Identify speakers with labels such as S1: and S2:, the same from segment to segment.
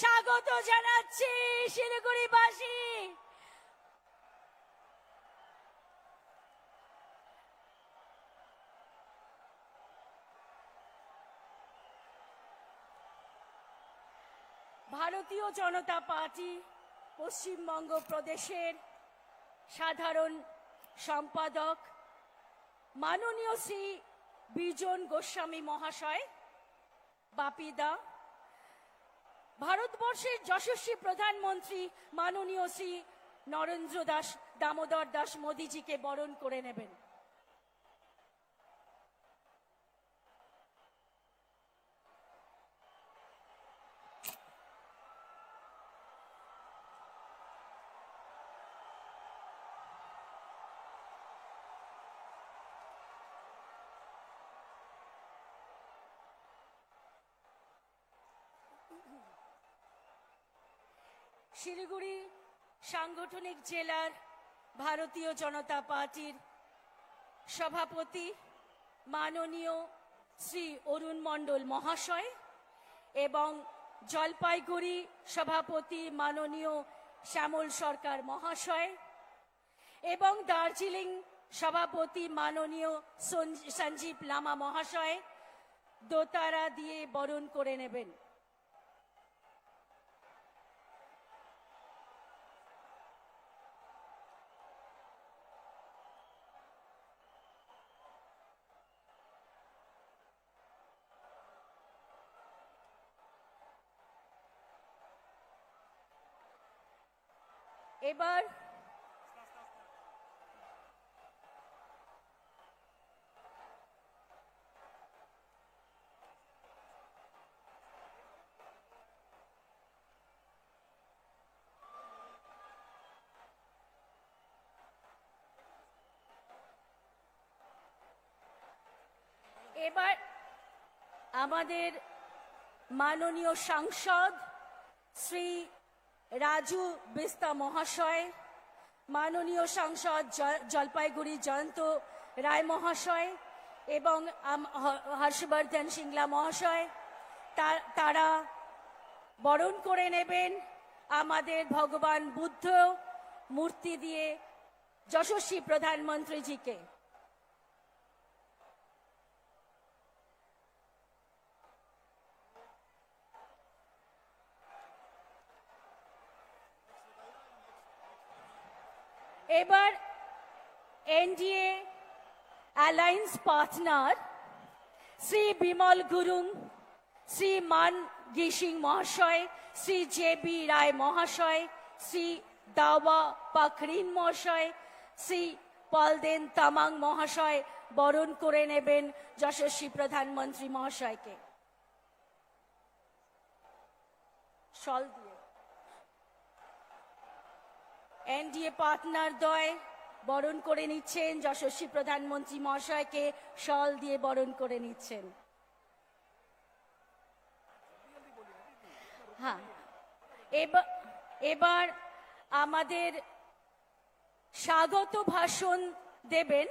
S1: স্বাগত জানাচ্ছি শিলিগুড়িবাসী। ভারতীয় জনতা পার্টি পশ্চিমবঙ্গ প্রদেশের সাধারণ সম্পাদক মাননীয় শ্রী বিজন গোস্বামী মহাশয় বাপিদা, ভারতবর্ষের যশস্বী প্রধানমন্ত্রী মাননীয় শ্রী নরেন্দ্র দামোদর দাস মোদীজিকে বরণ করে নেবেন। শিলিগুড়ি সাংগঠনিক জেলার ভারতীয় জনতা পার্টির সভাপতি মাননীয় শ্রী অরুণ মণ্ডল মহাশয় এবং জলপাইগুড়ি সভাপতি মাননীয় শ্যামল সরকার মহাশয় এবং দার্জিলিং সভাপতি মাননীয় সঞ্জীব লামা মহাশয় দোতারা দিয়ে বরণ করে নেবেন। এবার আমাদের মাননীয় সাংসদ শ্রী রাজু বিস্তা মহাশয়, মাননীয় সাংসদ জলপাইগুড়ি জয়ন্ত রায় মহাশয় এবং হর্ষবর্ধন সিংলা মহাশয় তারা বরণ করে নেবেন আমাদের ভগবান বুদ্ধ মূর্তি দিয়ে যশস্বী প্রধানমন্ত্রীজিকে। এবার NDA alliance partner Shri Bimal Gurung, Shri মান গিসিং মহাশয়, শ্রী জে বি রায় মহাশয়, শ্রী দাওয়া পাখরিন মহাশয়, শ্রী পলদেন তামাং মহাশয় বরণ করে নেবেন যশস্বী প্রধানমন্ত্রী মহাশয়কে। শল দিয়ে এনডিএ পার্টনার দ্বয় বরণ করে নিচ্ছেন যশস্বী প্রধানমন্ত্রী মহাশয়কে, শল দিয়ে বরণ করে নিচ্ছেন। হ্যাঁ, এবার আমাদের স্বাগত ভাষণ দেবেন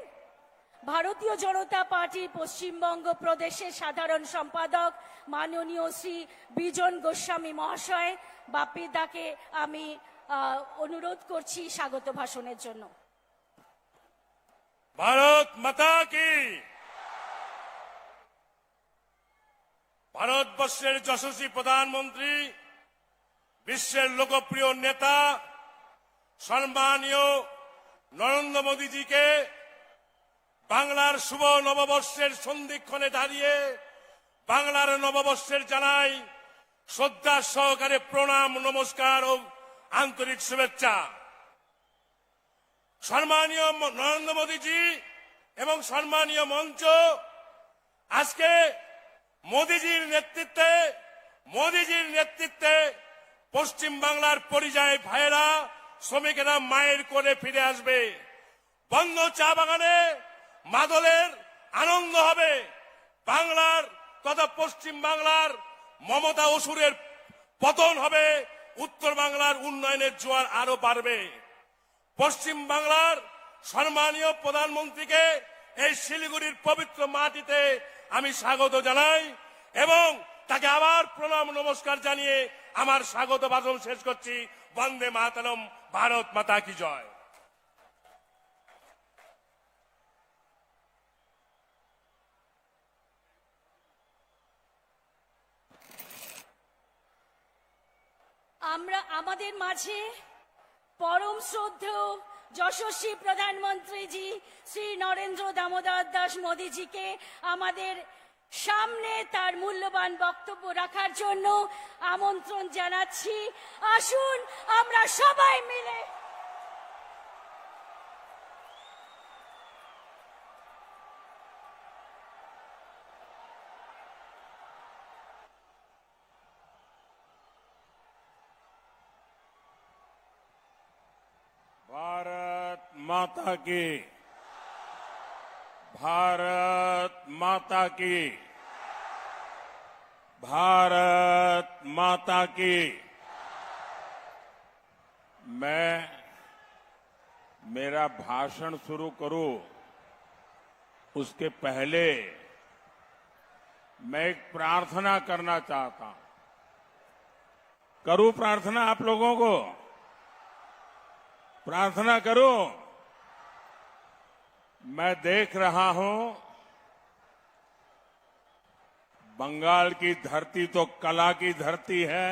S1: ভারতীয় জনতা পার্টি পশ্চিমবঙ্গ প্রদেশের সাধারণ সম্পাদক মাননীয় শ্রী বিজন গোস্বামী মহাশয়। বাপিদাকে আমি অনুরোধ করছি স্বাগত ভাষণের জন্য।
S2: ভারত মাতা কি। ভারতবর্ষের যশস্বী প্রধানমন্ত্রী, বিশ্বের লোকপ্রিয় নেতা সম্মানীয় নরেন্দ্র মোদীজিকে বাংলার শুভ নববর্ষের সন্ধিক্ষণে দাঁড়িয়ে বাংলার নববর্ষের জানাই শ্রদ্ধা সহকারে প্রণাম, নমস্কার ও আন্তরিক শুভেচ্ছা। সম্মানীয় নরেন্দ্র মোদীজি এবং সম্মানীয় মঞ্চ, আজকে মোদীজির নেতৃত্বে পশ্চিম বাংলার পরিযায়ী ভাইয়েরা, শ্রমিকেরা মায়ের কোলে ফিরে আসবে। বন্ধ চা বাগানে মাদলের আনন্দ হবে। বাংলার তথা পশ্চিম বাংলার মমতা অসুরের পতন হবে। উত্তর বাংলার উন্নয়নের জোয়ার আরো বাড়বে। পশ্চিম বাংলার সম্মানীয় প্রধানমন্ত্রীকে এই শিলিগুড়ির পবিত্র মাটিতে আমি স্বাগত জানাই এবং
S3: তাকে আবার প্রণাম নমস্কার জানিয়ে আমার স্বাগত ভাষণ শেষ করছি। বন্দে মাতরম, ভারত মাতা কি জয়।
S1: আমরা আমাদের মাঝে পরম শ্রদ্ধেয় যশস্বী প্রধানমন্ত্রীজি শ্রী নরেন্দ্র দামোদর দাস মোদীজিকে আমাদের সামনে তার মূল্যবান বক্তব্য রাখার জন্য আমন্ত্রণ জানাচ্ছি। আসুন আমরা সবাই মিলে
S4: भारत माता की, भारत माता की, भारत माता की। मैं मेरा भाषण शुरू करूं उसके पहले मैं एक प्रार्थना करना चाहता हूं। करूं प्रार्थना आप लोगों को? प्रार्थना करूं। मैं देख रहा हूं बंगाल की धरती तो कला की धरती है।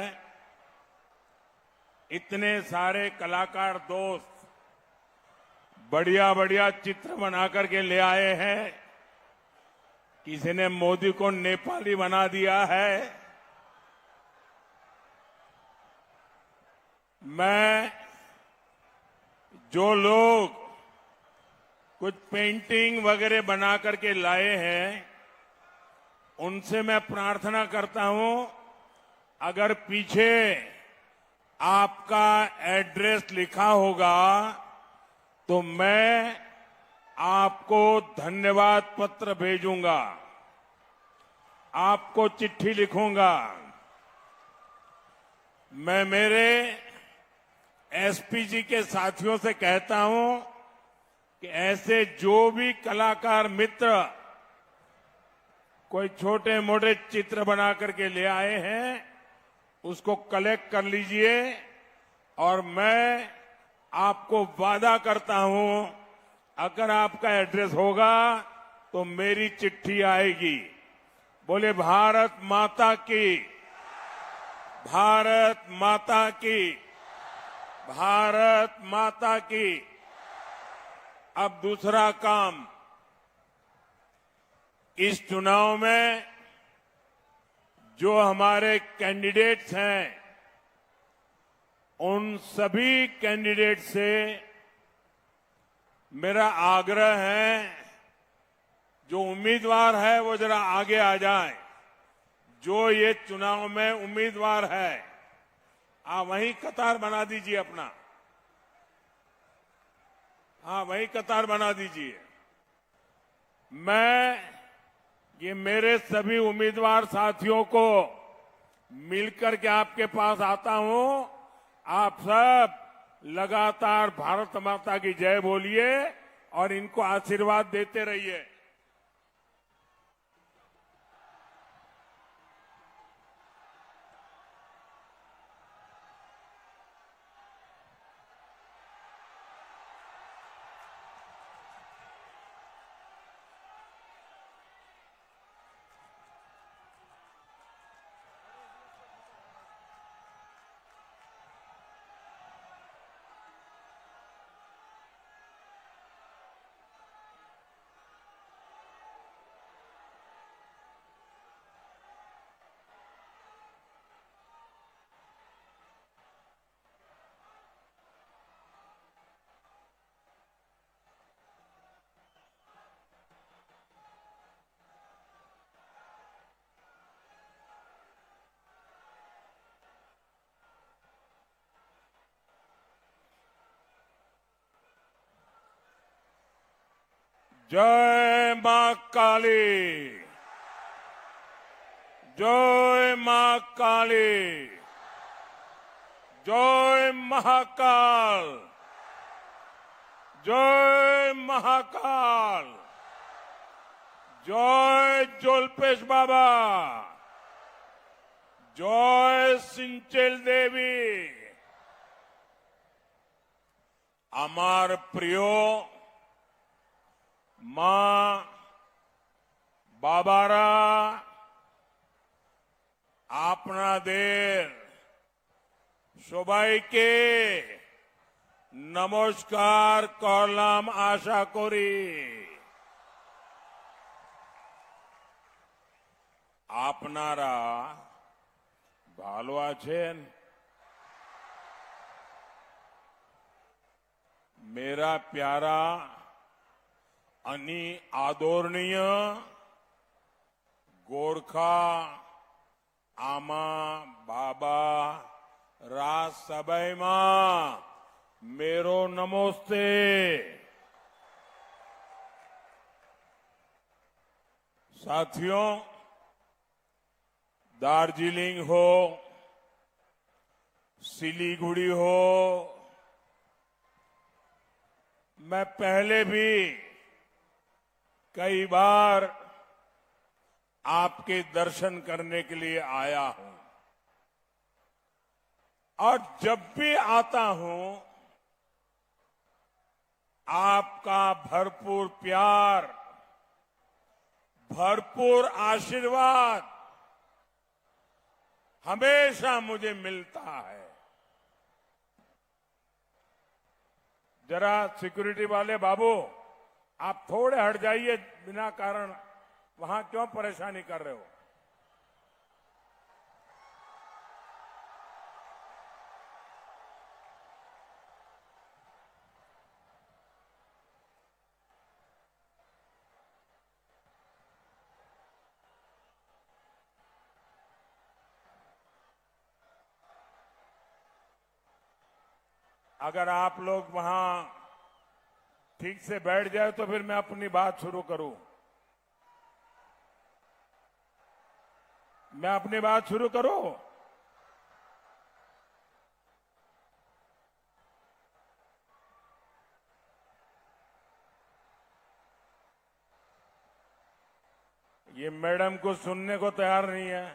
S4: इतने सारे कलाकार दोस्त बढ़िया बढ़िया चित्र बनाकर के ले आए हैं। किसी ने मोदी को नेपाली बना दिया है। मैं जो लोग कुछ पेंटिंग वगैरह बना करके लाए हैं उनसे मैं प्रार्थना करता हूं, अगर पीछे आपका एड्रेस लिखा होगा तो मैं आपको धन्यवाद पत्र भेजूंगा, आपको चिट्ठी लिखूंगा। मैं मेरे एसपीजी के साथियों से कहता हूं कि ऐसे जो भी कलाकार मित्र कोई छोटे मोटे चित्र बना करके ले आए हैं उसको कलेक्ट कर लीजिए और मैं आपको वादा करता हूं अगर आपका एड्रेस होगा तो मेरी चिट्ठी आएगी। बोले भारत माता की, भारत माता की, भारत माता की। अब दूसरा काम, इस चुनाव में जो हमारे कैंडिडेट्स हैं उन सभी कैंडिडेट से मेरा आग्रह है जो उम्मीदवार है वो जरा आगे आ जाए। जो ये चुनाव में उम्मीदवार है आप वहीं कतार बना दीजिए अपना, हाँ वहीं कतार बना दीजिए। मैं ये मेरे सभी उम्मीदवार साथियों को मिलकर के आपके पास आता हूं। आप सब लगातार भारत माता की जय बोलिए और इनको आशीर्वाद देते रहिए। जय मां काली, जय मां काली, जय महाकाल, जय महाकाल, जय जोलपेश बाबा, জয় সিঞ্চেল দেবী। আমার প্রিয় মা বাবারা, আপনাদের সবাইকে নমস্কার করলাম আশা করি। আপনারা ভালো আছেন? मेरा प्यारा अनि आदरणीय गोरखा आमा बाबा राज सबै में मेरो नमस्ते। साथियों, दार्जिलिंग हो, सिलीगुड़ी हो, मैं पहले भी कई बार आपके दर्शन करने के लिए आया हूं और जब भी आता हूं आपका भरपूर प्यार, भरपूर आशीर्वाद हमेशा मुझे मिलता है। जरा सिक्योरिटी वाले बाबू, आप थोड़े हट जाइए, बिना कारण वहां क्यों परेशानी कर रहे हो? अगर आप लोग वहां ठीक से बैठ जाए तो फिर मैं अपनी बात शुरू करूं। मैं अपनी बात शुरू करूं? ये मैडम को सुनने को तैयार नहीं है।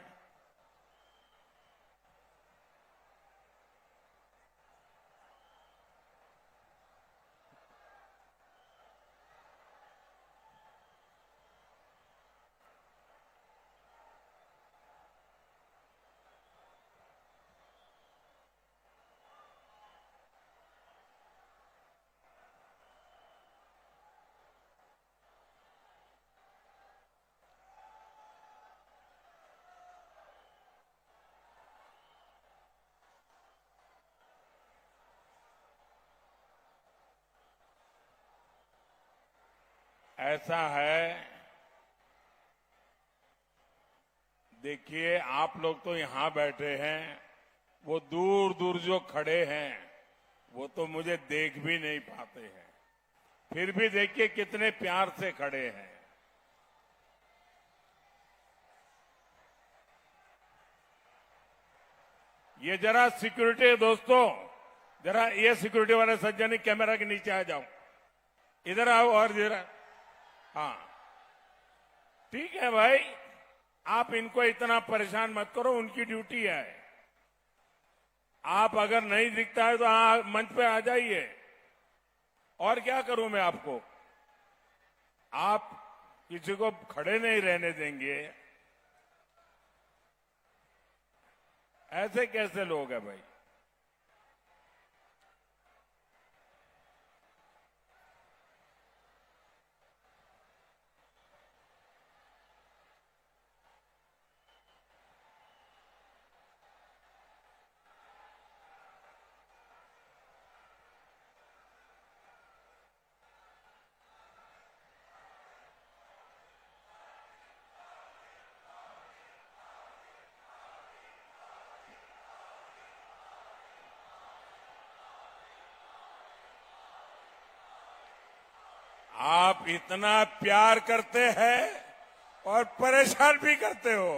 S4: ऐसा है, देखिए आप लोग तो यहां बैठे हैं, वो दूर दूर जो खड़े हैं वो तो मुझे देख भी नहीं पाते हैं, फिर भी देखिए कितने प्यार से खड़े हैं। ये जरा सिक्योरिटी दोस्तों, जरा ये सिक्योरिटी वाले सज्जन कैमरा के नीचे आ जाओ, इधर आओ और जरा, हाँ ठीक है भाई, आप इनको इतना परेशान मत करो, उनकी ड्यूटी है। आप अगर नहीं दिखता है तो मंच पे आ जाइए। और क्या करूं मैं आपको? आप किसी को खड़े नहीं रहने देंगे, ऐसे कैसे लोग हैं भाई? आप इतना प्यार करते हैं और परेशान भी करते हो।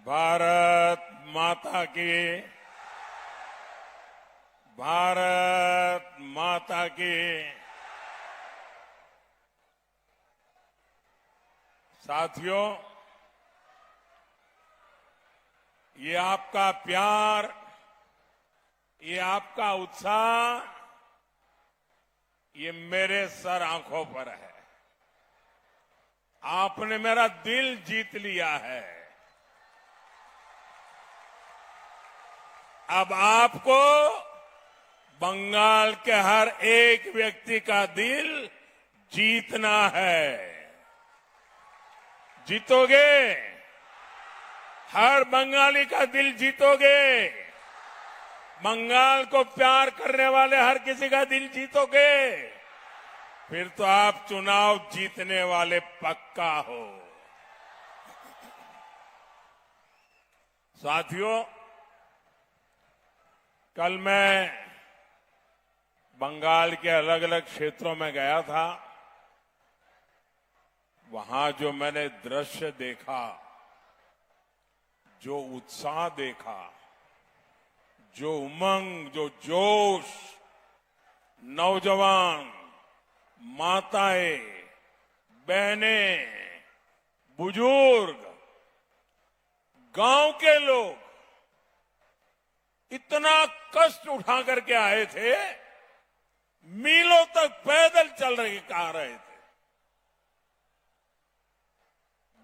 S4: भारत माता की, भारत माता की। साथियों, ये आपका प्यार, ये आपका उत्साह, ये मेरे सर आंखों पर है। आपने मेरा दिल जीत लिया है। अब आपको बंगाल के हर एक व्यक्ति का दिल जीतना है। जीतोगे? हर बंगाली का दिल जीतोगे? बंगाल को प्यार करने वाले हर किसी का दिल जीतोगे? फिर तो आप चुनाव जीतने वाले पक्का हो। साथियों, कल मैं बंगाल के अलग अलग क्षेत्रों में गया था। वहां जो मैंने दृश्य देखा, जो उत्साह देखा, जो उमंग, जो जोश, नौजवान, माताएं, बहनें, बुजुर्ग, गांव के लोग इतना कष्ट उठा करके आए थे, मीलों तक पैदल चल रहे थे।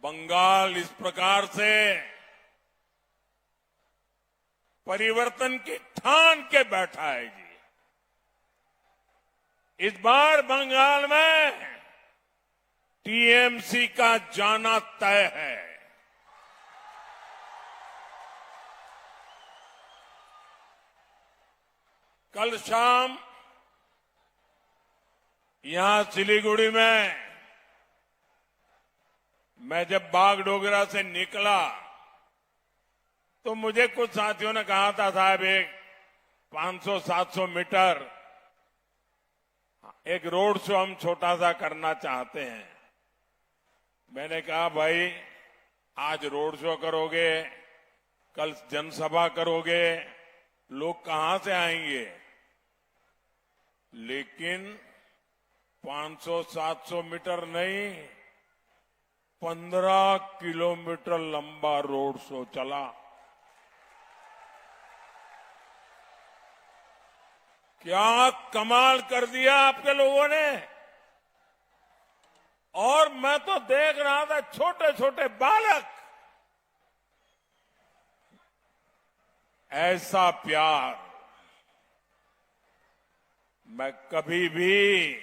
S4: बंगाल इस प्रकार से परिवर्तन की ठान के बैठा है जी। इस बार बंगाल में टीएमसी का जाना तय है। कल शाम यहां सिलीगुड़ी में मैं जब बागडोगरा से निकला तो मुझे कुछ साथियों ने कहा था, साहब एक 500-700 मीटर एक रोड शो हम छोटा सा करना चाहते हैं। मैंने कहा, भाई आज रोड शो करोगे, कल जनसभा करोगे, लोग कहां से आएंगे? लेकिन 500-700 मीटर नहीं, 15 किलोमीटर लंबा रोड शो चला। क्या कमाल कर दिया आपके लोगों ने। और मैं तो देख रहा था छोटे छोटे बालक, ऐसा प्यार मैं कभी भी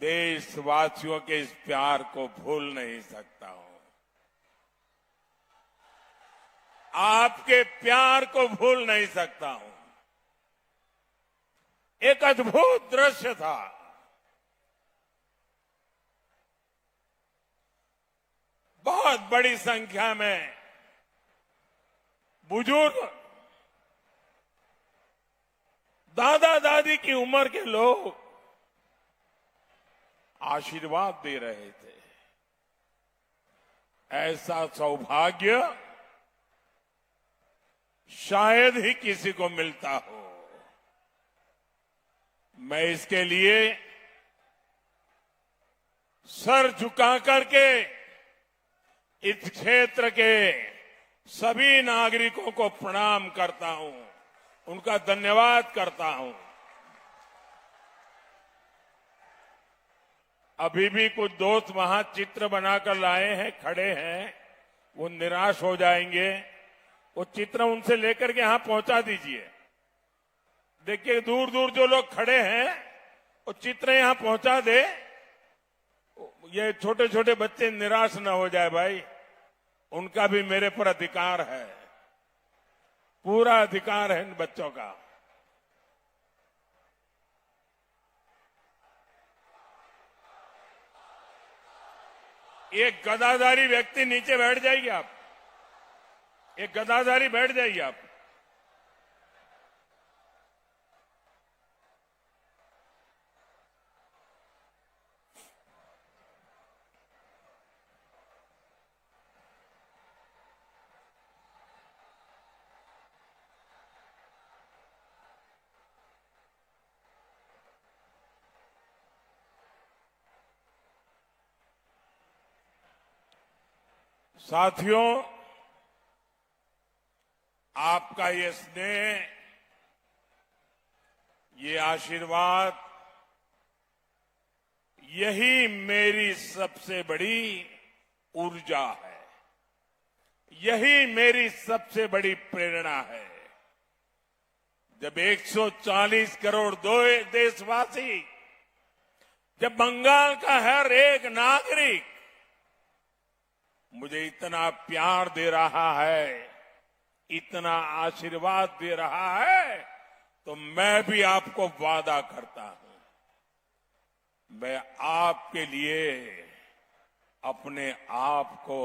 S4: देशवासियों के इस प्यार को भूल नहीं सकता हूं। आपके प्यार को भूल नहीं सकता हूं। एक अद्भुत दृश्य था। बहुत बड़ी संख्या में बुजुर्ग, दादा दादी की उम्र के लोग आशीर्वाद दे रहे थे। ऐसा सौभाग्य शायद ही किसी को मिलता हो। मैं इसके लिए सर झुका करके इस क्षेत्र के सभी नागरिकों को प्रणाम करता हूं, उनका धन्यवाद करता हूं। अभी भी कुछ दोस्त वहां चित्र बनाकर लाए हैं, खड़े हैं, वो निराश हो जाएंगे। वो चित्र उनसे लेकर के यहां पहुंचा दीजिए। देखिए दूर दूर जो लोग खड़े हैं, वो चित्र यहां पहुंचा दे। ये छोटे छोटे बच्चे निराश न हो जाए भाई, उनका भी मेरे पर अधिकार है, पूरा अधिकार है इन बच्चों का। एक गदाधारी व्यक्ति नीचे बैठ जाइए आप, एक गदाधारी बैठ जाइए आप। साथियों, आपका ये स्नेह, ये आशीर्वाद, यही मेरी सबसे बड़ी ऊर्जा है, यही मेरी सबसे बड़ी प्रेरणा है। जब 140 करोड़ देशवासी, जब बंगाल का हर एक नागरिक मुझे इतना प्यार दे रहा है, इतना आशीर्वाद दे रहा है, तो मैं भी आपको वादा करता हूं, मैं आपके लिए अपने आप को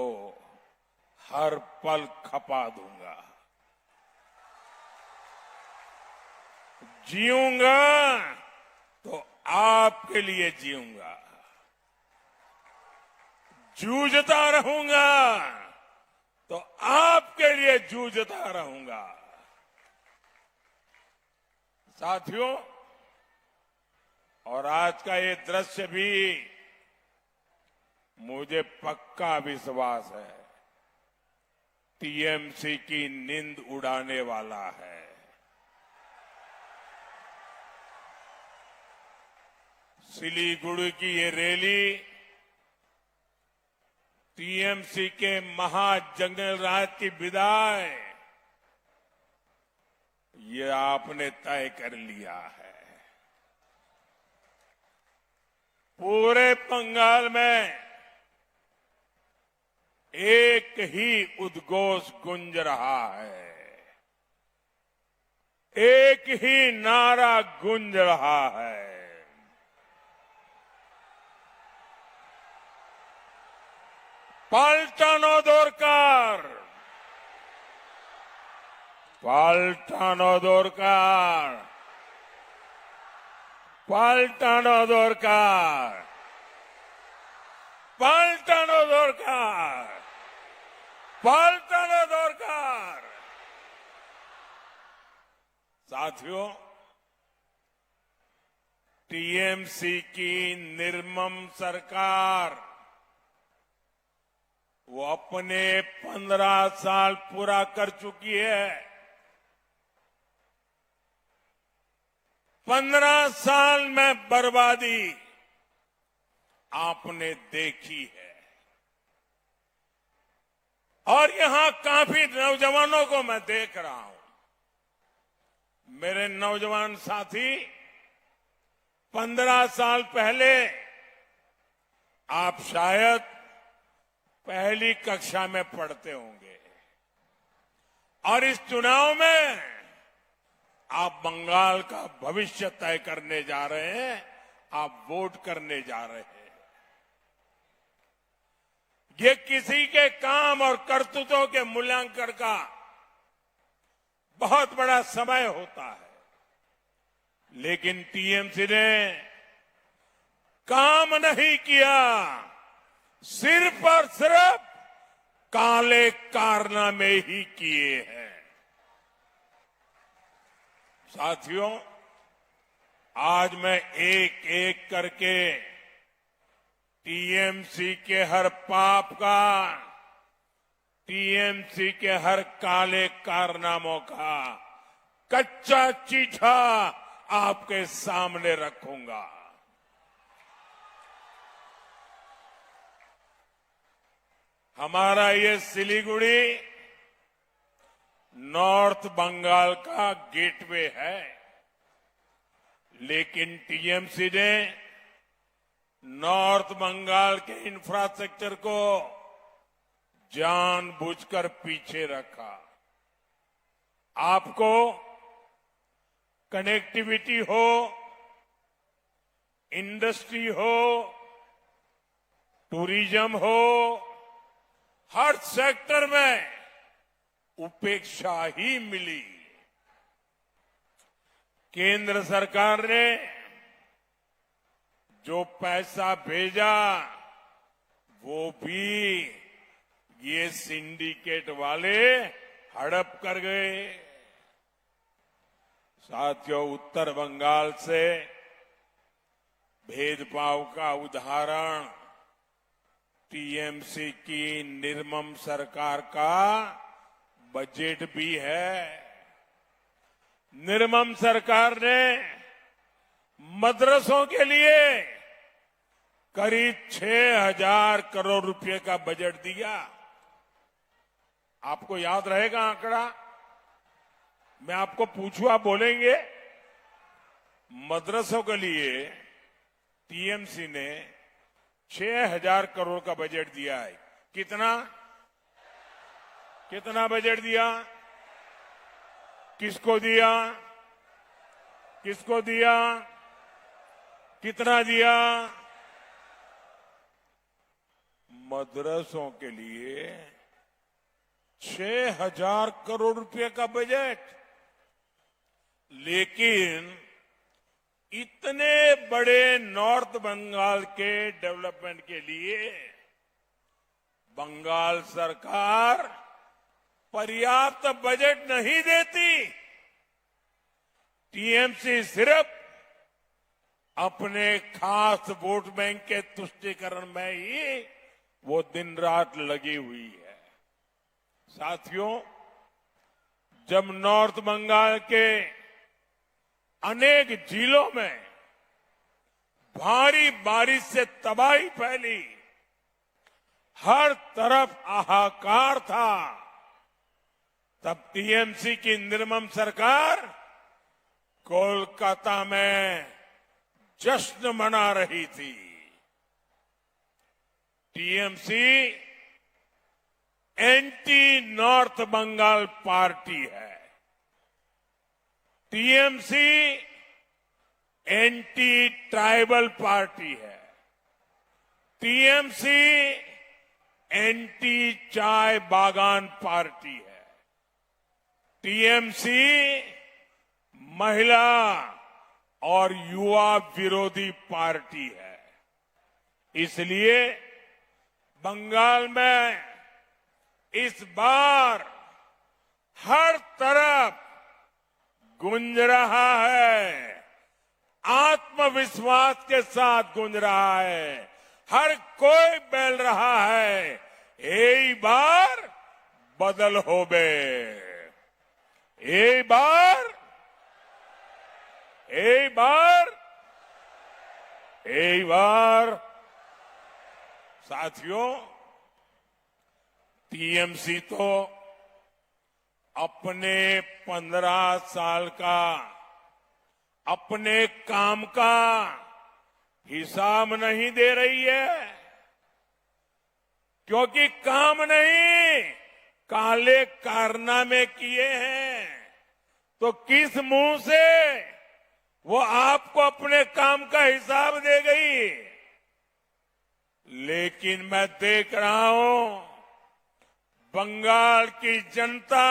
S4: हर पल खपा दूंगा, जीऊंगा तो आपके लिए जीऊंगा, जूझता रहूंगा तो आपके लिए जूझता रहूंगा। साथियों, और आज का ये दृश्य भी मुझे पक्का विश्वास है टीएमसी की नींद उड़ाने वाला है। सिलीगुड़ी की ये रैली टीएमसी के महाजंगल राज की विदाई, ये आपने तय कर लिया है। पूरे बंगाल में एक ही उद्घोष गूंज रहा है, एक ही नारा गूंज रहा है, पाल्टानो दोरकार, पाल्टानो दोरकार, पाल्टानो दोरकार, पाल्टानो दोरकार, पाल्टानो दोरकार। साथियों, टीएमसी की निर्मम सरकार वो अपने 15 साल पूरा कर चुकी है। 15 साल में बर्बादी आपने देखी है, और यहां काफी नौजवानों को मैं देख रहा हूं। मेरे नौजवान साथी, 15 साल पहले आप शायद पहली कक्षा में पढ़ते होंगे, और इस चुनाव में आप बंगाल का भविष्य तय करने जा रहे हैं, आप वोट करने जा रहे हैं। ये किसी के काम और करतूतों के मूल्यांकन का बहुत बड़ा समय होता है, लेकिन टीएमसी ने काम नहीं किया, सिर्फ और सिर्फ काले कारनामे ही किए हैं। साथियों, आज मैं एक एक करके टीएमसी के हर पाप का, टीएमसी के हर काले कारनामों का कच्चा चीठा आपके सामने रखूंगा। हमारा ये सिलीगुड़ी नॉर्थ बंगाल का गेटवे है, लेकिन टीएमसी ने नॉर्थ बंगाल के इंफ्रास्ट्रक्चर को जानबूझकर पीछे रखा। आपको कनेक्टिविटी हो, इंडस्ट्री हो, टूरिज्म हो, हर सेक्टर में उपेक्षा ही मिली। केंद्र सरकार ने जो पैसा भेजा वो भी ये सिंडिकेट वाले हड़प कर गए। साथियों, उत्तर बंगाल से भेदभाव का उदाहरण टीएमसी की निर्मम सरकार का बजट भी है। निर्मम सरकार ने मदरसों के लिए करीब 6,000 करोड़ रुपए का बजट दिया। आपको याद रहेगा आंकड़ा? मैं आपको पूछूं, आप बोलेंगे? मदरसों के लिए टीएमसी ने 6,000 करोड़ का बजट दिया है। कितना कितना बजट दिया? किसको दिया? किसको दिया? कितना दिया? मदरसों के लिए 6,000 करोड़ रुपए का बजट। लेकिन इतने बड़े नॉर्थ बंगाल के डेवलपमेंट के लिए बंगाल सरकार पर्याप्त बजट नहीं देती। टीएमसी सिर्फ अपने खास वोट बैंक के तुष्टीकरण में ही वो दिन रात लगी हुई है। साथियों, जब नॉर्थ बंगाल के अनेक जिलों में भारी बारिश से तबाही फैली, हर तरफ हाहाकार था, तब टीएमसी की निर्मम सरकार कोलकाता में जश्न मना रही थी। TMC anti north Bengal party है। टीएमसी एंटी ट्राइबल पार्टी है। टीएमसी एंटी चाय बागान पार्टी है। टीएमसी महिला और युवा विरोधी पार्टी है। इसलिए बंगाल में इस बार हर तरफ गूंज रहा है, आत्मविश्वास के साथ गूंज रहा है। हर कोई बोल रहा है, एक बार बदल होबे, एक बार साथियों, टीएमसी तो अपने 15 साल का अपने काम का हिसाब नहीं दे रही है, क्योंकि काम नहीं काले कारनामे किए हैं। तो किस मुंह से वो आपको अपने काम का हिसाब दे गई? लेकिन मैं देख रहा हूं बंगाल की जनता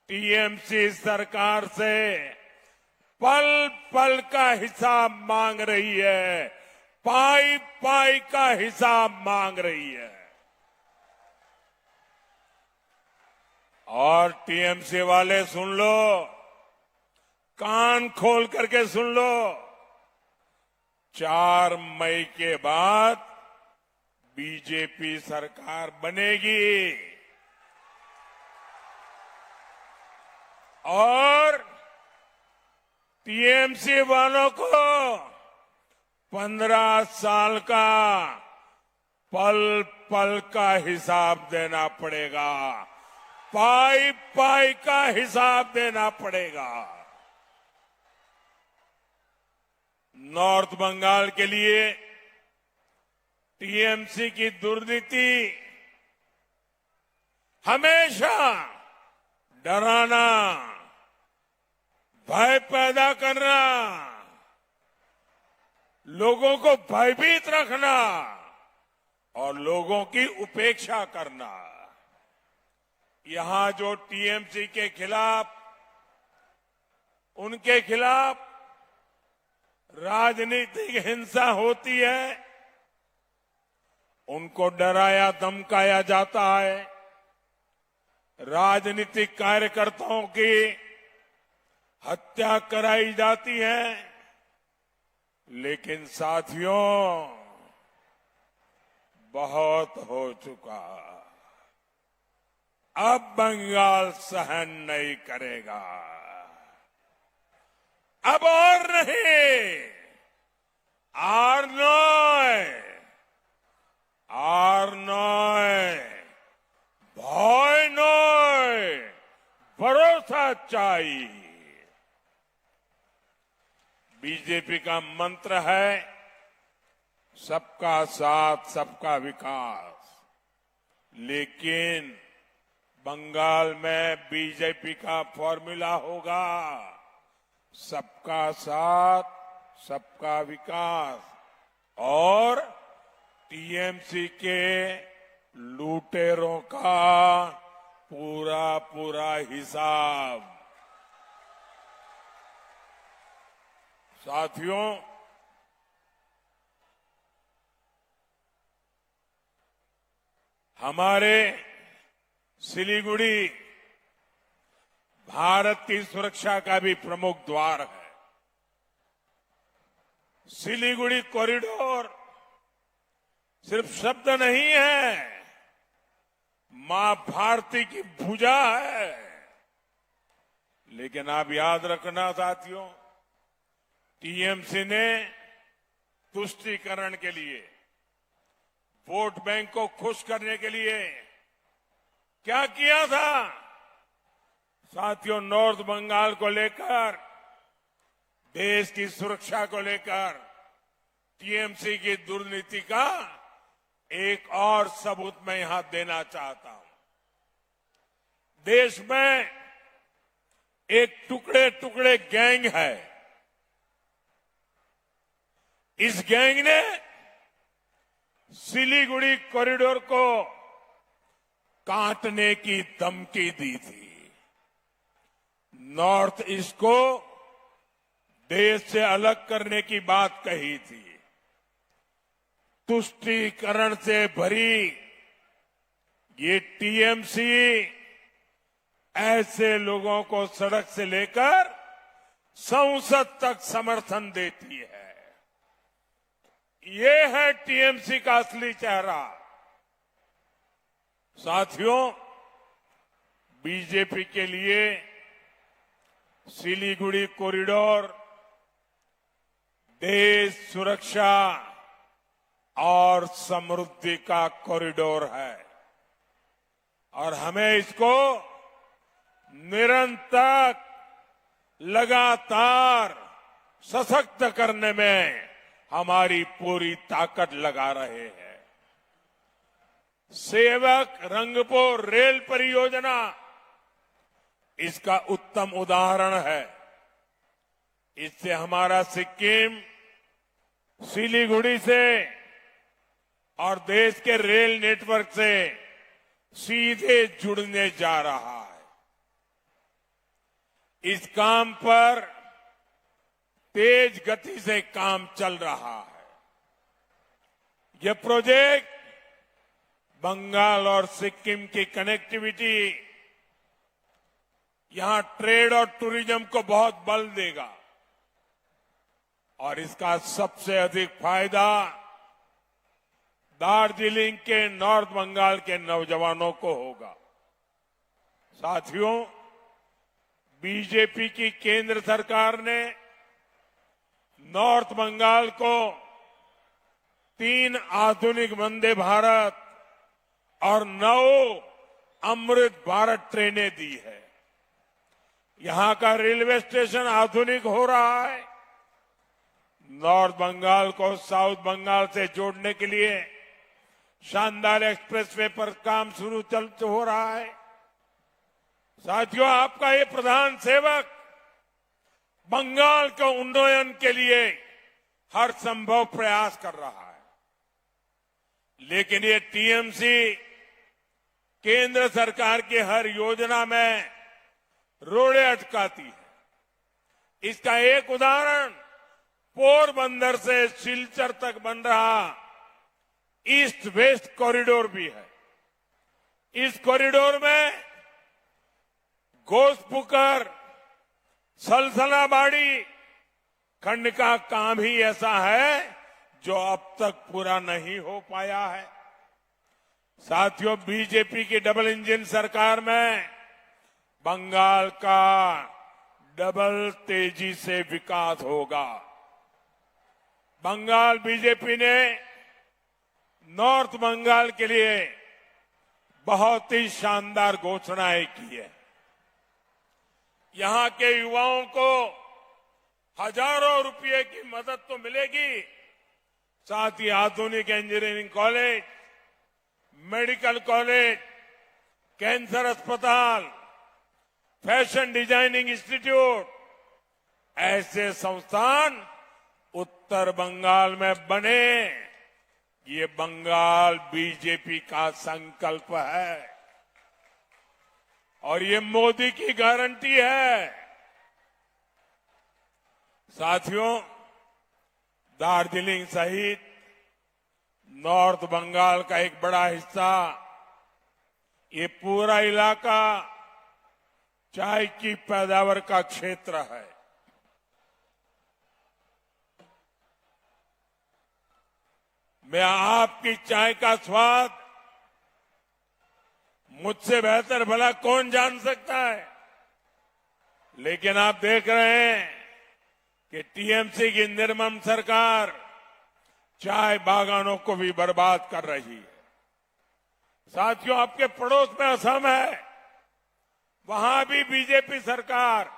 S4: टीएमसी सरकार से पल पल का हिसाब मांग रही है, पाई पाई का हिसाब मांग रही है। और टीएमसी वाले सुन लो, कान खोल करके सुन लो, 4 मई के बाद बीजेपी सरकार बनेगी और टीएमसी वालों को 15 साल का पल पल का हिसाब देना पड़ेगा, पाई पाई का हिसाब देना पड़ेगा। नॉर्थ बंगाल के लिए टीएमसी की दुर्नीति हमेशा डराना, भय पैदा करना, लोगों को भयभीत रखना और लोगों की उपेक्षा करना। यहां जो टीएमसी के खिलाफ, उनके खिलाफ राजनीतिक हिंसा होती है, उनको डराया धमकाया जाता है, राजनीतिक कार्यकर्ताओं की हत्या कराई जाती है। लेकिन साथियों, बहुत हो चुका। अब बंगाल सहन नहीं करेगा। अब और नहीं, আর নয়, ভয় নয়, भरोसा चाहिए। बीजेपी का मंत्र है सबका साथ, सबका विकास। लेकिन बंगाल में बीजेपी का फॉर्मूला होगा सबका साथ, सबका विकास और टीएमसी के लुटेरों का पूरा पूरा हिसाब। साथियों, हमारे सिलीगुड़ी भारत की सुरक्षा का भी प्रमुख द्वार है। सिलीगुड़ी कॉरिडोर सिर्फ शब्द नहीं है, मां भारती की भुजा है। लेकिन आप याद रखना साथियों, टीएमसी ने तुष्टीकरण के लिए, वोट बैंक को खुश करने के लिए क्या किया था? साथियों, नॉर्थ बंगाल को लेकर, देश की सुरक्षा को लेकर टीएमसी की दुर्नीति का एक और सबूत मैं यहां देना चाहता हूं। देश में एक टुकड़े टुकड़े गैंग है। इस गैंग ने सिलीगुड़ी कॉरिडोर को काटने की धमकी दी थी। नॉर्थ ईस्ट को देश से अलग करने की बात कही थी। तुष्टीकरण से भरी ये टीएमसी ऐसे लोगों को सड़क से लेकर संसद तक समर्थन देती है। ये है टीएमसी का असली चेहरा। साथियों, बीजेपी के लिए सिलीगुड़ी कॉरिडोर देश, सुरक्षा और समृद्धि का कॉरिडोर है और हमें इसको निरंतर, लगातार सशक्त करने में हमारी पूरी ताकत लगा रहे हैं। सेवक रंगपुर रेल परियोजना इसका उत्तम उदाहरण है। इससे हमारा सिक्किम सिलीगुड़ी से और देश के रेल नेटवर्क से सीधे जुड़ने जा रहा है। इस काम पर तेज गति से काम चल रहा है। यह प्रोजेक्ट बंगाल और सिक्किम की कनेक्टिविटी, यहां ट्रेड और टूरिज्म को बहुत बल देगा और इसका सबसे अधिक फायदा दार्जिलिंग के, नॉर्थ बंगाल के नौजवानों को होगा। साथियों, बीजेपी की केंद्र सरकार ने नॉर्थ बंगाल को 3 आधुनिक वंदे भारत और 9 अमृत भारत ट्रेनें दी है। यहां का रेलवे स्टेशन आधुनिक हो रहा है। नॉर्थ बंगाल को साउथ बंगाल से जोड़ने के लिए शानदार एक्सप्रेसवे पर काम शुरू हो रहा है। साथियों, आपका ये प्रधान सेवक बंगाल के उन्नयन के लिए हर संभव प्रयास कर रहा है। लेकिन ये टीएमसी केंद्र सरकार की हर योजना में रोड़े अटकाती है। इसका एक उदाहरण पोरबंदर से सिलचर तक बन रहा ईस्ट वेस्ट कॉरिडोर भी है। इस कॉरिडोर में घोसपुकर, सलसलाबाड़ी खंड का काम ही ऐसा है जो अब तक पूरा नहीं हो पाया है। साथियों, बीजेपी की डबल इंजन सरकार में बंगाल का डबल तेजी से विकास होगा। बंगाल बीजेपी ने नॉर्थ बंगाल के लिए बहुत ही शानदार घोषणाएं की है। यहां के युवाओं को हजारों रुपए की मदद तो मिलेगी, साथ ही आधुनिक engineering college, medical college, cancer अस्पताल, फैशन डिजाइनिंग इंस्टीट्यूट, ऐसे संस्थान उत्तर बंगाल में बने। ये बंगाल बीजेपी का संकल्प है और ये मोदी की गारंटी है। साथियों, दार्जिलिंग सहित नॉर्थ बंगाल का एक बड़ा हिस्सा, ये पूरा इलाका चाय की पैदावार का क्षेत्र है। मैं आपकी चाय का स्वाद मुझसे बेहतर भला कौन जान सकता है, लेकिन आप देख रहे हैं कि टीएमसी की निर्मम सरकार चाय बागानों को भी बर्बाद कर रही है। साथियों, आपके पड़ोस में असम है, वहां भी बीजेपी सरकार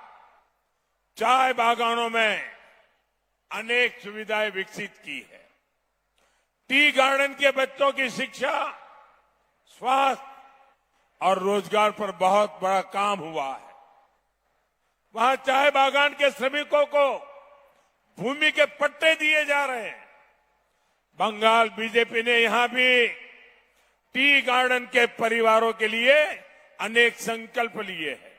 S4: चाय बागानों में अनेक सुविधाएं विकसित की है। टी गार्डन के बच्चों की शिक्षा, स्वास्थ्य और रोजगार पर बहुत बड़ा काम हुआ है। वहां चाय बागान के श्रमिकों को भूमि के पट्टे दिए जा रहे हैं। बंगाल बीजेपी ने यहां भी टी गार्डन के परिवारों के लिए अनेक संकल्प लिए हैं।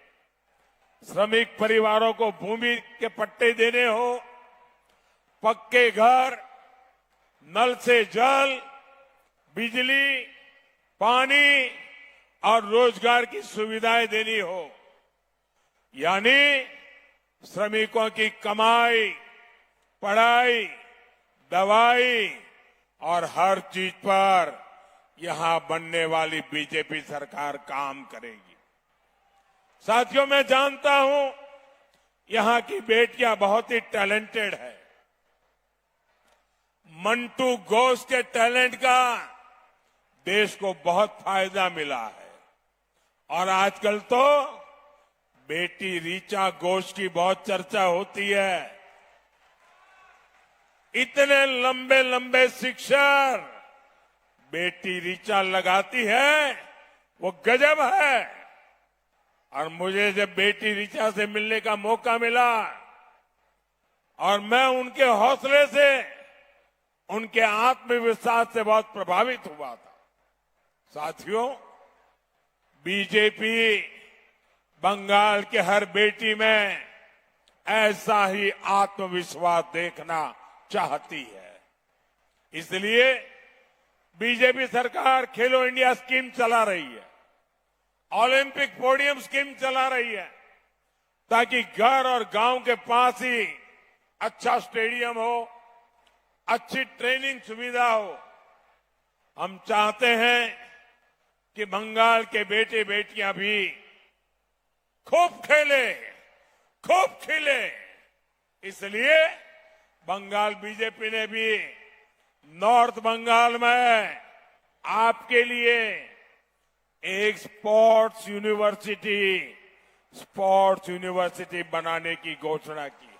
S4: श्रमिक परिवारों को भूमि के पट्टे देने हो, पक्के घर, नल से जल, बिजली, पानी और रोजगार की सुविधाएं देनी हो, यानी श्रमिकों की कमाई, पढ़ाई, दवाई और हर चीज पर यहां बनने वाली बीजेपी सरकार काम करेगी। साथियों, मैं जानता हूं यहां की बेटियां बहुत ही टैलेंटेड है। मंटू घोष के टैलेंट का देश को बहुत फायदा मिला है और आजकल तो बेटी ऋचा घोष की बहुत चर्चा होती है। इतने लंबे लंबे शिक्षण बेटी ऋचा लगाती है, वो गजब है। और मुझे जब बेटी ऋचा से मिलने का मौका मिला और मैं उनके हौसले से, उनके आत्मविश्वास से बहुत प्रभावित हुआ था। साथियों, बीजेपी बंगाल के हर बेटी में ऐसा ही आत्मविश्वास देखना चाहती है। इसलिए बीजेपी सरकार खेलो इंडिया स्कीम चला रही है, ओलंपिक पोडियम स्कीम चला रही है, ताकि घर और गांव के पास ही अच्छा स्टेडियम हो, अच्छी ट्रेनिंग सुविधा हो। हम चाहते हैं कि बंगाल के बेटे बेटियां भी खूब खेले, खूब खिले। इसलिए बंगाल बीजेपी ने भी नॉर्थ बंगाल में आपके लिए एक स्पोर्ट्स यूनिवर्सिटी बनाने की घोषणा की।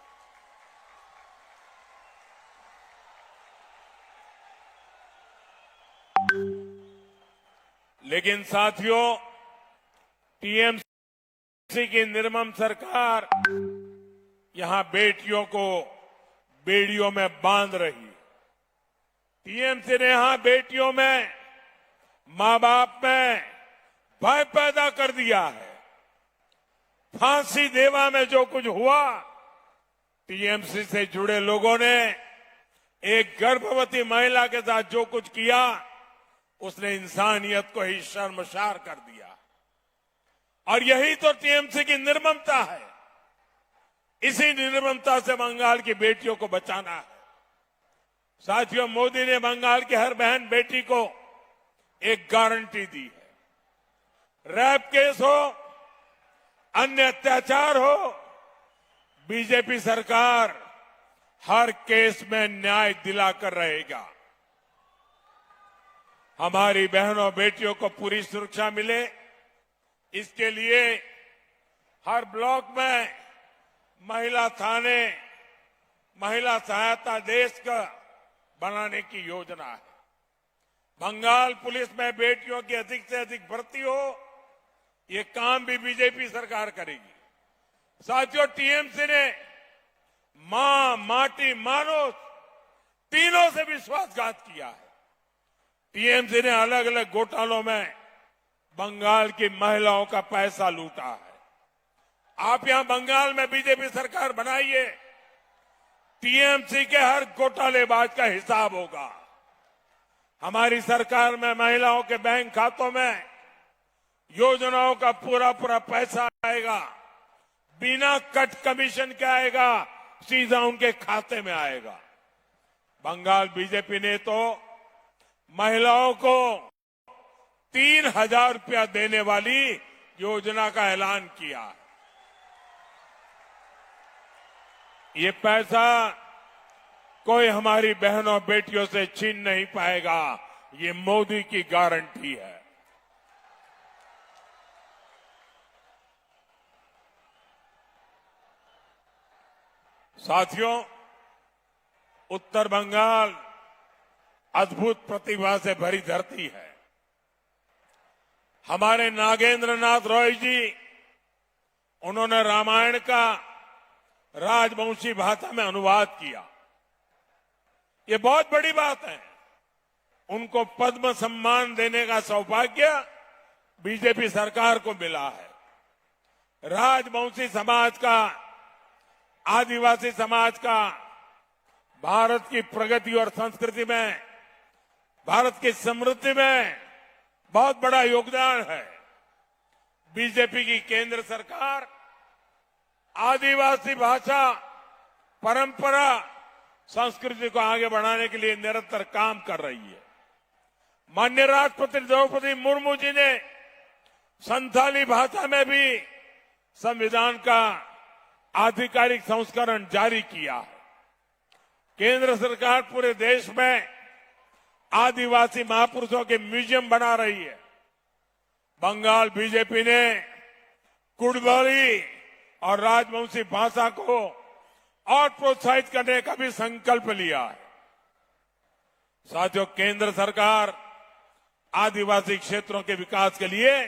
S4: लेकिन साथियों, टीएमसी की निर्मम सरकार यहां बेटियों को बेड़ियों में बांध रही। टीएमसी ने यहां बेटियों में, मां बाप में भय पैदा कर दिया है। फांसी देवा में जो कुछ हुआ, टीएमसी से जुड़े लोगों ने एक गर्भवती महिला के साथ जो कुछ किया, उसने इंसानियत को ही शर्मसार कर दिया। और यही तो टीएमसी की निर्ममता है। इसी निर्ममता से बंगाल की बेटियों को बचाना है। साथियों, मोदी ने बंगाल की हर बहन बेटी को एक गारंटी दी है। रैप केस हो, अन्य अत्याचार हो, बीजेपी सरकार हर केस में न्याय दिलाकर रहेगा। हमारी बहनों बेटियों को पूरी सुरक्षा मिले, इसके लिए हर ब्लॉक में महिला थाने, महिला सहायता डेस्क बनाने की योजना है। बंगाल पुलिस में बेटियों की अधिक से अधिक भर्ती हो, ये काम भी बीजेपी सरकार करेगी। साथियों, टीएमसी ने मां, माटी, मानुष तीनों से विश्वासघात किया है। टीएमसी ने अलग अलग घोटालों में बंगाल की महिलाओं का पैसा लूटा है। आप यहां बंगाल में बीजेपी सरकार बनाइए, टीएमसी के हर घोटालेबाज का हिसाब होगा। हमारी सरकार में महिलाओं के बैंक खातों में योजनाओं का पूरा पूरा पैसा आएगा, बिना कट कमीशन के आएगा, सीधा उनके खाते में आएगा। बंगाल बीजेपी ने तो महिलाओं को 3,000 रुपया देने वाली योजना का ऐलान किया है। ये पैसा कोई हमारी बहनों बेटियों से छीन नहीं पाएगा, ये मोदी की गारंटी है। साथियों, उत्तर बंगाल अद्भुत प्रतिभा से भरी धरती है। हमारे नागेंद्र नाथ रॉय जी, उन्होंने रामायण का राजवंशी भाषा में अनुवाद किया। ये बहुत बड़ी बात है। उनको पद्म सम्मान देने का सौभाग्य बीजेपी सरकार को मिला है। राजवंशी समाज का, आदिवासी समाज का भारत की प्रगति और संस्कृति में, भारत की समृद्धि में बहुत बड़ा योगदान है। बीजेपी की केंद्र सरकार आदिवासी भाषा, परंपरा, संस्कृति को आगे बढ़ाने के लिए निरंतर काम कर रही है। माननीय राष्ट्रपति द्रौपदी मुर्मू जी ने संथाली भाषा में भी संविधान का आधिकारिक संस्करण जारी किया है। केंद्र सरकार पूरे देश में आदिवासी महापुरुषों के म्यूजियम बना रही है। बंगाल बीजेपी ने कुड़बली और राजवंशी भाषा को और प्रोत्साहित करने का भी संकल्प लिया है। साथियों, केंद्र सरकार आदिवासी क्षेत्रों के विकास के लिए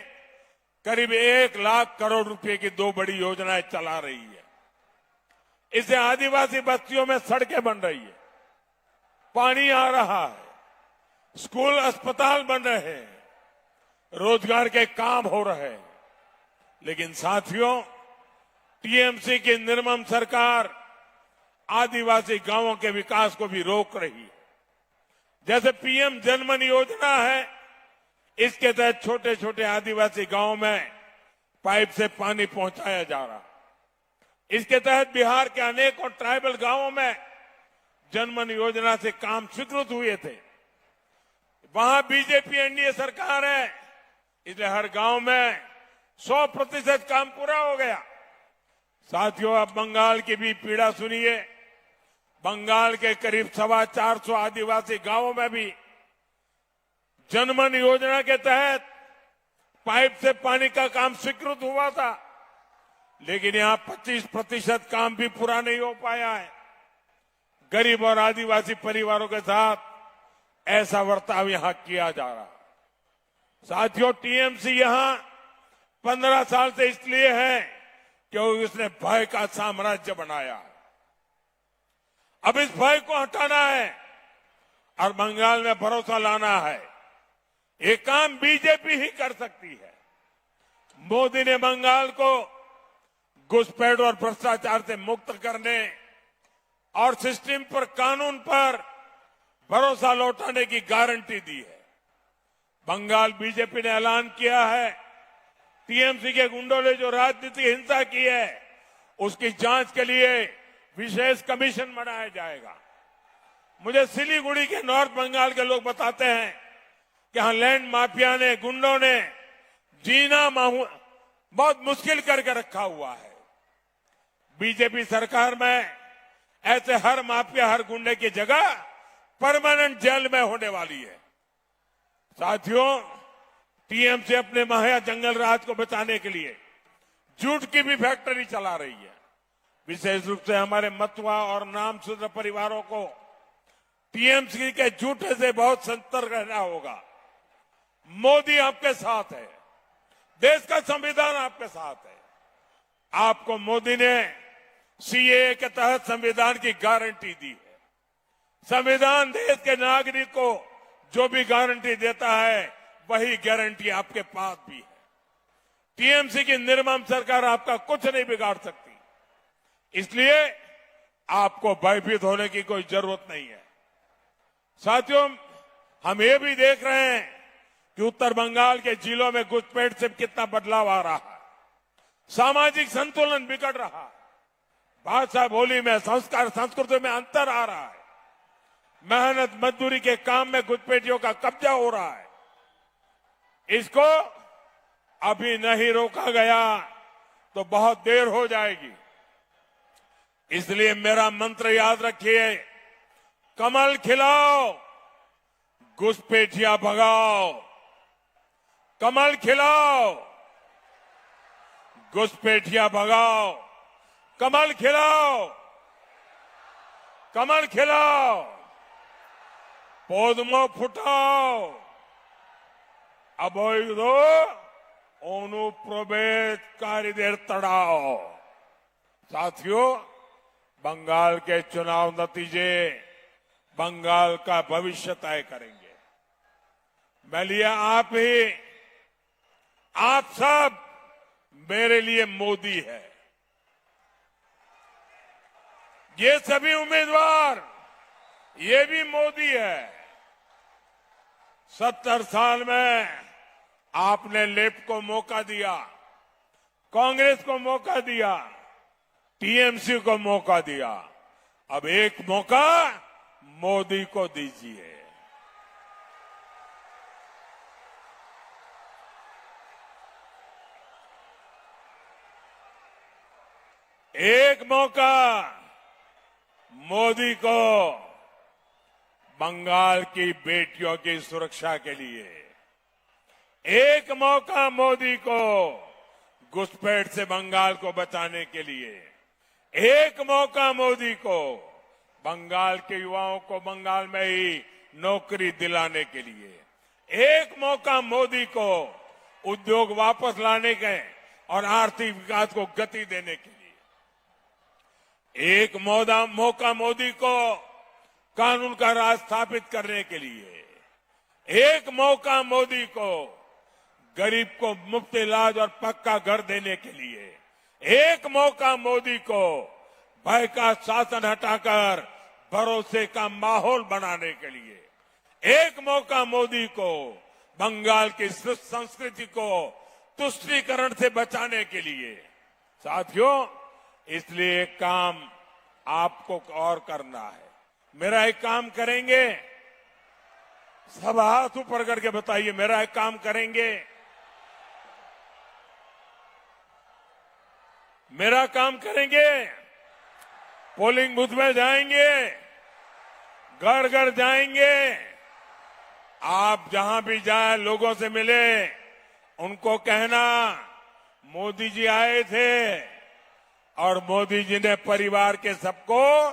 S4: करीब 1 लाख करोड़ रुपए की 2 बड़ी योजनाएं चला रही है। इससे आदिवासी बस्तियों में सड़कें बन रही है, पानी आ रहा है, स्कूल अस्पताल बन रहे हैं, रोजगार के काम हो रहे हैं। लेकिन साथियों, टीएमसी की निर्मम सरकार आदिवासी गांवों के विकास को भी रोक रही है। जैसे पीएम जनमन योजना है, इसके तहत छोटे छोटे आदिवासी गांवों में पाइप से पानी पहुंचाया जा रहा है। इसके तहत बिहार के अनेकों ट्राइबल गांवों में जनमन योजना से काम स्वीकृत हुए थे। वहां बीजेपी एनडीए सरकार है, इसलिए हर गांव में 100% काम पूरा हो गया। साथियों, अब बंगाल की भी पीड़ा सुनिए। बंगाल के करीब 425 आदिवासी गांवों में भी जनमन योजना के तहत पाइप से पानी का काम स्वीकृत हुआ था, लेकिन यहां 25% काम भी पूरा नहीं हो पाया है। गरीब और आदिवासी परिवारों के साथ ऐसा बर्ताव यहां किया जा रहा है। साथियों, टीएमसी यहां 15 साल से इसलिए है क्योंकि उसने भय का साम्राज्य बनाया है। अब इस भय को हटाना है और बंगाल में भरोसा लाना है। ये काम बीजेपी ही कर सकती है। मोदी ने बंगाल को घुसपैठ और भ्रष्टाचार से मुक्त करने और सिस्टम पर, कानून पर भरोसा लौटाने की गारंटी दी है। बंगाल बीजेपी ने ऐलान किया है, टीएमसी के गुंडों ने जो राजनीतिक हिंसा की है, उसकी जांच के लिए विशेष कमीशन बनाया जाएगा। मुझे सिलीगुड़ी के नॉर्थ बंगाल के लोग बताते हैं, कि यहां लैंड माफिया ने, गुंडों ने जीना बहुत मुश्किल करके रखा हुआ है। बीजेपी सरकार में ऐसे हर माफिया, हर गुंडे की जगह परमानेंट जेल में होने वाली है। साथियों, टीएमसी अपने महाया जंगल राज को बचाने के लिए झूठ की भी फैक्ट्री चला रही है। विशेष रूप से हमारे मतुआ और नामशूद्र परिवारों को टीएमसी के झूठे से बहुत सतर्क रहना होगा। मोदी आपके साथ है, देश का संविधान आपके साथ है। आपको मोदी ने सीएए के तहत संविधान की गारंटी दी है। संविधान देश के नागरिक को जो भी गारंटी देता है, वही गारंटी आपके पास भी है। टीएमसी की निर्मम सरकार आपका कुछ नहीं बिगाड़ सकती, इसलिए आपको भयभीत होने की कोई जरूरत नहीं है। साथियों, हम ये भी देख रहे हैं कि उत्तर बंगाल के जिलों में घुसपैठ से कितना बदलाव आ रहा है। सामाजिक संतुलन बिगड़ रहा है। भाषा बोली में, संस्कार संस्कृति में अंतर आ रहा है। मेहनत मजदूरी के काम में घुसपैठियों का कब्जा हो रहा है। इसको अभी नहीं रोका गया तो बहुत देर हो जाएगी। इसलिए मेरा मंत्र याद रखिए, कमल खिलाओ, घुसपैठिया भगाओ। कमल खिलाओ, घुसपैठिया भगाओ। कमल खिलाओ, कमल खिलाओ। পদ্ম ফুটাও, অবৈধ অনুপ্রবেশকারীদের तड़ाओ। साथियों, बंगाल के चुनाव नतीजे बंगाल का भविष्य तय करेंगे। मैं लिया आप सब मेरे लिए मोदी है। ये सभी उम्मीदवार, ये भी मोदी है। 70 साल में आपने लेफ्ट को मौका दिया, कांग्रेस को मौका दिया, टीएमसी को मौका दिया। अब एक मौका मोदी को दीजिए। एक मौका मोदी को बंगाल की बेटियों की सुरक्षा के लिए, एक मौका मोदी को घुसपैठ से बंगाल को बचाने के लिए, एक मौका मोदी को बंगाल के युवाओं को बंगाल में ही नौकरी दिलाने के लिए, एक मौका मोदी को उद्योग वापस लाने के और आर्थिक विकास को गति देने के लिए, एक मौका मोदी को कानून का राज स्थापित करने के लिए, एक मौका मोदी को गरीब को मुफ्त इलाज और पक्का घर देने के लिए, एक मौका मोदी को भय का शासन हटाकर भरोसे का माहौल बनाने के लिए, एक मौका मोदी को बंगाल की संस्कृति को तुष्टीकरण से बचाने के लिए। साथियों, इसलिए एक काम आपको और करना है। मेरा एक काम करेंगे, सब हाथ ऊपर करके बताइए, मेरा एक काम करेंगे। मेरा काम करेंगे, पोलिंग बूथ में जाएंगे, घर घर जाएंगे। आप जहां भी जाए, लोगों से मिले, उनको कहना मोदी जी आए थे और मोदी जी ने परिवार के सबको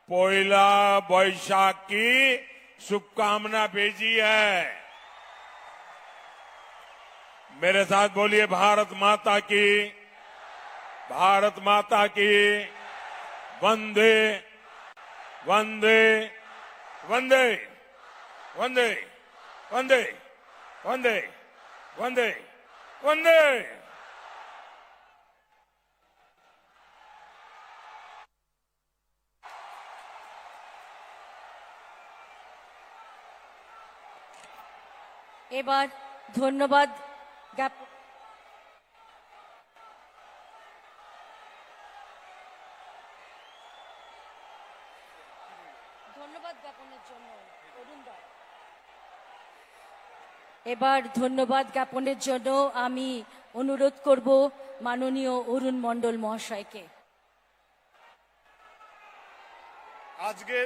S4: पोइला बैशाख की शुभकामना भेजी है। मेरे साथ बोलिए, भारत माता की, भारत माता की, वंदे वंदे वंदे वंदे वंदे वंदे वंदे वंदे।
S1: এবার ধন্যবাদ জ্ঞাপন জ্ঞাপনের জন্য অরুণ দা। এবার ধন্যবাদ জ্ঞাপনের জন্য আমি অনুরোধ করব মাননীয় অরুণ মণ্ডল মহাশয়কে।
S2: আজকে